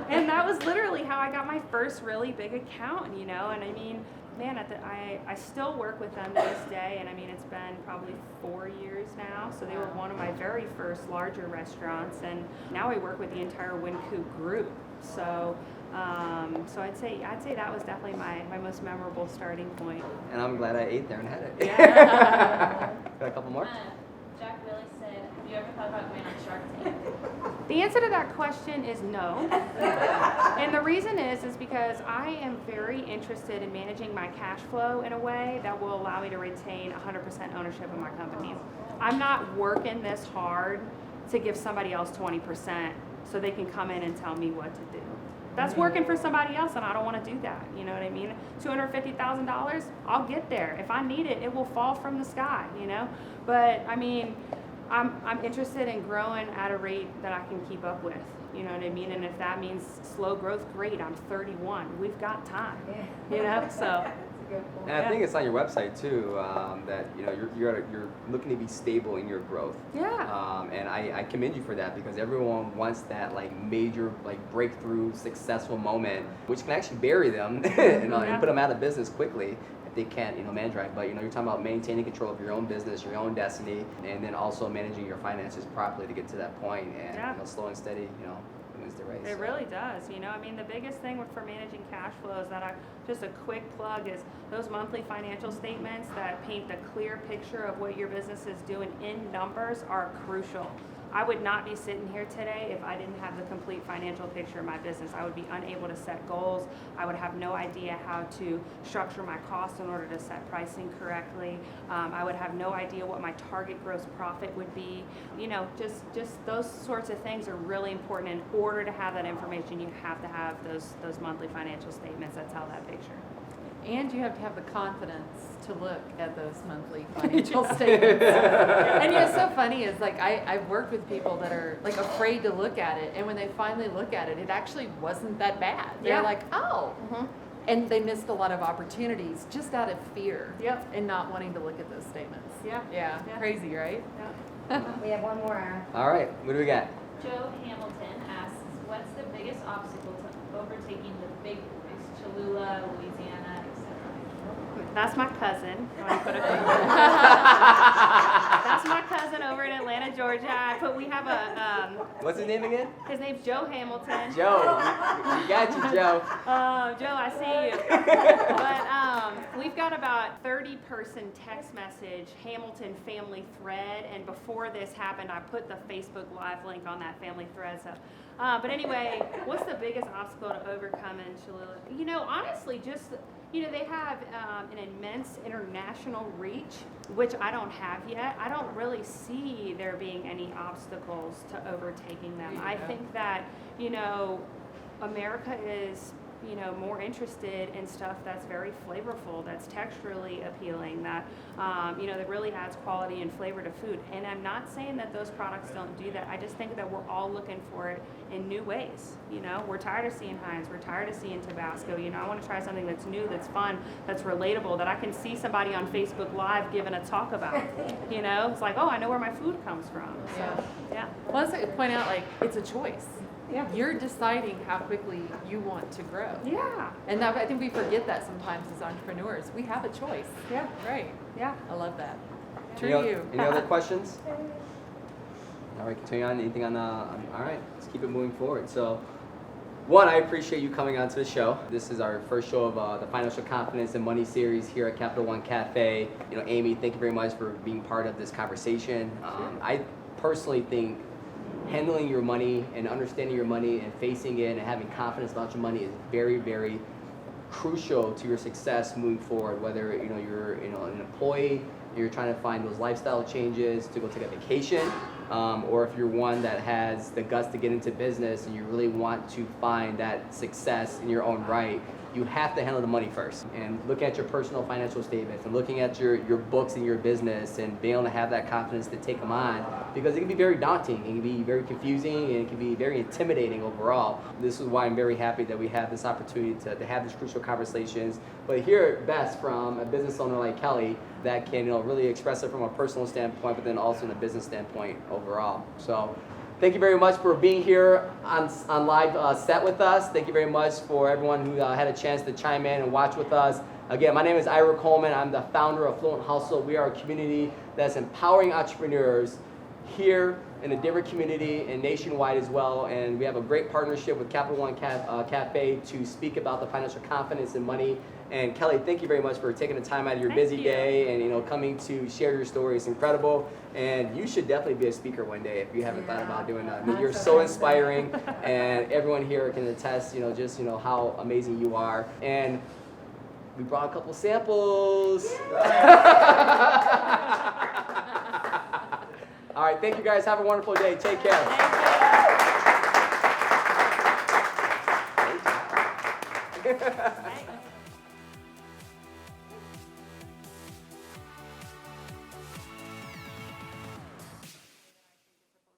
Speaker 4: And that was literally how I got my first really big account, you know. And I mean, man, I still work with them to this day, and I mean, it's been probably 4 years now. So they were one of my very first larger restaurants, and now I work with the entire Winku group. So I'd say that was definitely my most memorable starting point.
Speaker 1: And I'm glad I ate there and had it.
Speaker 4: Yeah.
Speaker 1: Got a couple more?
Speaker 7: Jack Willis said, have you ever thought about going on Shark Tank?
Speaker 4: The answer to that question is no. And the reason is because I am very interested in managing my cash flow in a way that will allow me to retain 100% ownership of my company. I'm not working this hard to give somebody else 20% so they can come in and tell me what to do. That's working for somebody else, and I don't want to do that. You know what I mean? $250,000, I'll get there. If I need it, it will fall from the sky, you know? But, I mean, I'm interested in growing at a rate that I can keep up with. You know what I mean? And if that means slow growth, great. I'm 31. We've got time. You know? So.
Speaker 1: And I think it's on your website too, that you know you're looking to be stable in your growth.
Speaker 4: Yeah.
Speaker 1: And I commend you for that, because everyone wants that like major like breakthrough successful moment, which can actually bury them and put them out of business quickly if they can't manage right. But you're talking about maintaining control of your own business, your own destiny, and then also managing your finances properly to get to that point. And slow and steady, wins the race.
Speaker 4: It really does. I mean, the biggest thing for managing cash flow is that just a quick plug is those monthly financial statements that paint the clear picture of what your business is doing in numbers are crucial. I would not be sitting here today if I didn't have the complete financial picture of my business. I would be unable to set goals. I would have no idea how to structure my costs in order to set pricing correctly. I would have no idea what my target gross profit would be. Just those sorts of things are really important. In order to have that information, you have to have those monthly financial statements that tell that picture.
Speaker 3: And you have to have the confidence to look at those monthly financial statements. And it's so funny is like I've worked with people that are like afraid to look at it, and when they finally look at it, it actually wasn't that bad. They're like, oh. Mm-hmm. And they missed a lot of opportunities just out of fear and not wanting to look at those statements. Yeah. Crazy, right?
Speaker 6: Yeah. We have one more, Aaron.
Speaker 1: All right, what do we got?
Speaker 7: Joe Hamilton asks, what's the biggest obstacle to overtaking the big boys, Cholula, Louisiana, etc.?
Speaker 4: That's my cousin. That's my cousin cousin over in Atlanta, Georgia. We have a,
Speaker 1: What's his name again?
Speaker 4: his name's Joe Hamilton.
Speaker 1: Joe. We got you, Joe.
Speaker 4: Joe, I see you. But we've got about 30-person text message Hamilton family thread, and before this happened, I put the Facebook Live link on that family thread. So, but anyway, what's the biggest obstacle to overcome in Cholula? Honestly, just they have an immense international reach, which I don't have yet. I don't really see there being any obstacles to overtaking them. I think that America is more interested in stuff that's very flavorful, that's texturally appealing, that that really adds quality and flavor to food. And I'm not saying that those products don't do that. I just think that we're all looking for it in new ways. We're tired of seeing Heinz, we're tired of seeing Tabasco. I want to try something that's new, that's fun, that's relatable, that I can see somebody on Facebook Live giving a talk about. It's like, oh, I know where my food comes from. So yeah.
Speaker 3: Well, let's point out, it's a choice.
Speaker 4: Yeah.
Speaker 3: You're deciding how quickly you want to grow.
Speaker 4: Yeah.
Speaker 3: And that, I think we forget that sometimes as entrepreneurs. We have a choice.
Speaker 4: Yeah.
Speaker 3: Right.
Speaker 4: Yeah.
Speaker 3: I love that. True
Speaker 1: Any,
Speaker 3: you.
Speaker 1: any other questions? All right, continue on. Anything on all right, let's keep it moving forward. So, one, I appreciate you coming on to the show. This is our first show of the Financial Confidence and Money series here at Capital One Cafe. Amy, thank you very much for being part of this conversation. I personally think handling your money and understanding your money and facing it and having confidence about your money is very, very crucial to your success moving forward. Whether you're an employee, you're trying to find those lifestyle changes to go take a vacation, or if you're one that has the guts to get into business and you really want to find that success in your own right, you have to handle the money first. And looking at your personal financial statements and looking at your books and your business and being able to have that confidence to take them on, because it can be very daunting, it can be very confusing, and it can be very intimidating overall. This is why I'm very happy that we have this opportunity to have these crucial conversations, but hear it best from a business owner like Kelly that can really express it from a personal standpoint, but then also in a business standpoint overall. So thank you very much for being here on live set with us. Thank you very much for everyone who had a chance to chime in and watch with us. Again, my name is Ira Coleman. I'm the founder of Fluent Hustle. We are a community that's empowering entrepreneurs here in the Denver community and nationwide as well. And we have a great partnership with Capital One Cafe to speak about the financial confidence and money. And Kelly, thank you very much for taking the time out of your busy day and coming to share your story. It's incredible, and you should definitely be a speaker one day if you haven't thought about doing that. I mean, you're so inspiring, and everyone here can attest, just how amazing you are. And we brought a couple samples. All right, thank you guys. Have a wonderful day. Take care.
Speaker 4: Thank you.